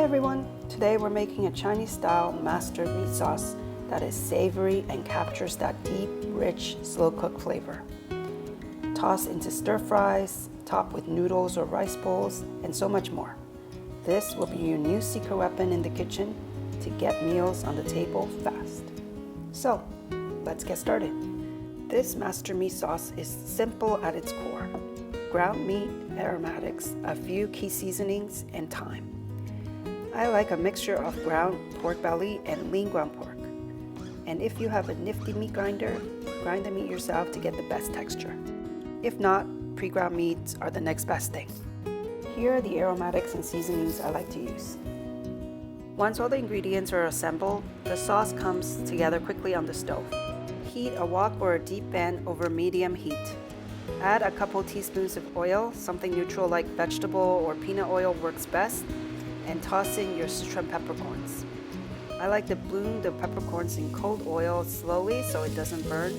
Hi everyone! Today we're making a Chinese-style master meat sauce that is savory and captures that deep, rich, slow-cooked flavor. Toss into stir fries, top with noodles or rice bowls, and so much more. This will be your new secret weapon in the kitchen to get meals on the table fast. So, let's get started. This master meat sauce is simple at its core. Ground meat, aromatics, a few key seasonings, and thyme. I like a mixture of ground pork belly and lean ground pork. And if you have a nifty meat grinder, grind the meat yourself to get the best texture. If not, pre-ground meats are the next best thing. Here are the aromatics and seasonings I like to use. Once all the ingredients are assembled, the sauce comes together quickly on the stove. Heat a wok or a deep pan over medium heat. Add a couple teaspoons of oil, something neutral like vegetable or peanut oil works best, and toss in your shrimp peppercorns. I like to bloom the peppercorns in cold oil slowly so it doesn't burn,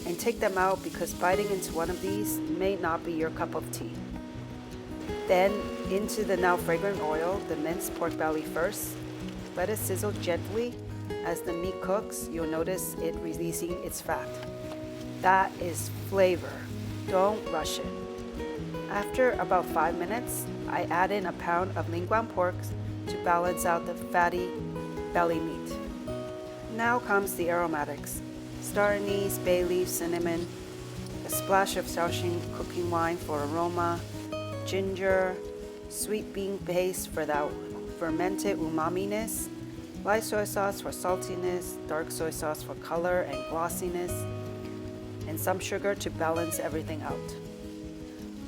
and take them out because biting into one of these may not be your cup of tea. Then into the now fragrant oil, the minced pork belly first. Let it sizzle gently. As the meat cooks, you'll notice it releasing its fat. That is flavor. Don't rush it. After about 5 minutes, I add in a pound of lean ground pork to balance out the fatty belly meat. Now comes the aromatics. Star anise, bay leaf, cinnamon, a splash of Shaoxing cooking wine for aroma, ginger, sweet bean paste for that fermented umami-ness, light soy sauce for saltiness, dark soy sauce for color and glossiness, and some sugar to balance everything out.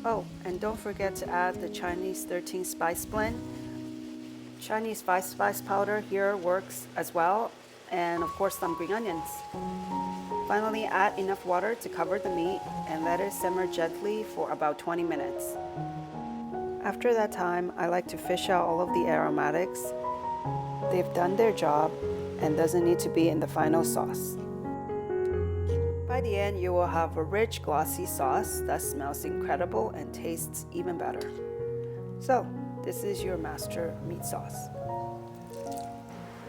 Oh, and don't forget to add the Chinese 13 spice blend. Chinese 5 spice powder here works as well, and of course some green onions. Finally, add enough water to cover the meat and let it simmer gently for about 20 minutes. After that time, I like to fish out all of the aromatics. They've done their job and doesn't need to be in the final sauce. By the end, you will have a rich, glossy sauce that smells incredible and tastes even better. So, this is your master meat sauce.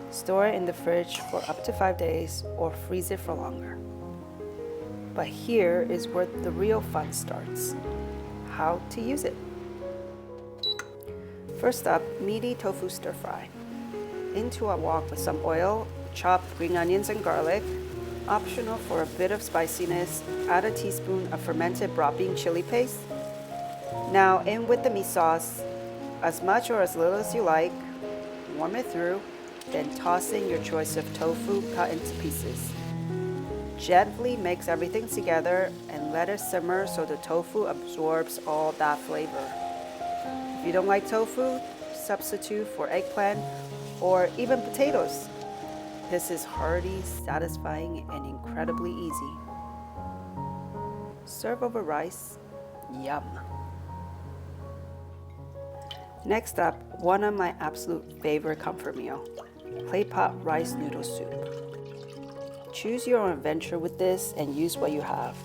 Store it in the fridge for up to 5 days or freeze it for longer. But here is where the real fun starts. How to use it. First up, meaty tofu stir fry. Into a wok with some oil, chop green onions and garlic. Optional for a bit of spiciness, add a teaspoon of fermented broad bean chili paste. Now in with the meat sauce, as much or as little as you like. Warm it through, then toss in your choice of tofu cut into pieces. Gently mix everything together and let it simmer so the tofu absorbs all that flavor. If you don't like tofu, substitute for eggplant or even potatoes. This is hearty, satisfying, and incredibly easy. Serve over rice. Yum. Next up, one of my absolute favorite comfort meal, Claypot rice noodle soup. Choose your own adventure with this and use what you have,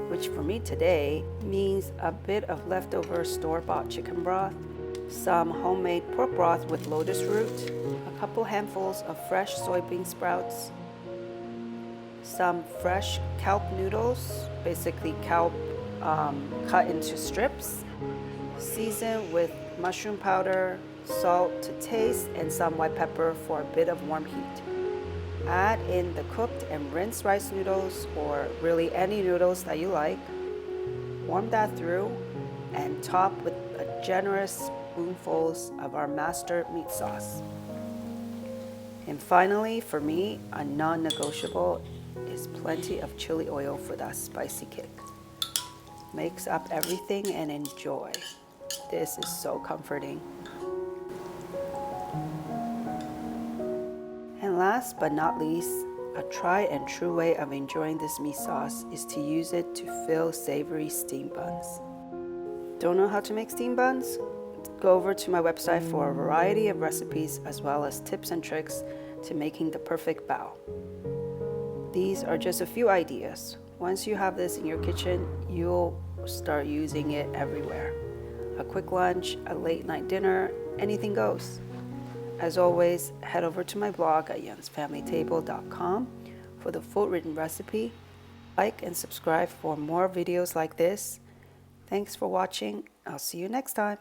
which for me today means a bit of leftover store-bought chicken broth, some homemade pork broth with lotus root, a couple handfuls of fresh soybean sprouts, some fresh kelp noodles, basically kelp cut into strips, seasoned with mushroom powder, salt to taste, and some white pepper for a bit of warm heat. Add in the cooked and rinsed rice noodles, or really any noodles that you like. Warm that through and top with a generous spoonfuls of our master meat sauce. And finally, for me, a non-negotiable is plenty of chili oil for that spicy kick. Mix up everything and enjoy. This is so comforting. And last but not least, a tried and true way of enjoying this meat sauce is to use it to fill savory steamed buns. Don't know how to make steamed buns? Go over to my website for a variety of recipes as well as tips and tricks to making the perfect bao. These are just a few ideas. Once you have this in your kitchen, you'll start using it everywhere. A quick lunch, a late night dinner, anything goes. As always, head over to my blog at yensfamilytable.com for the full written recipe. Like and subscribe for more videos like this. Thanks for watching. I'll see you next time.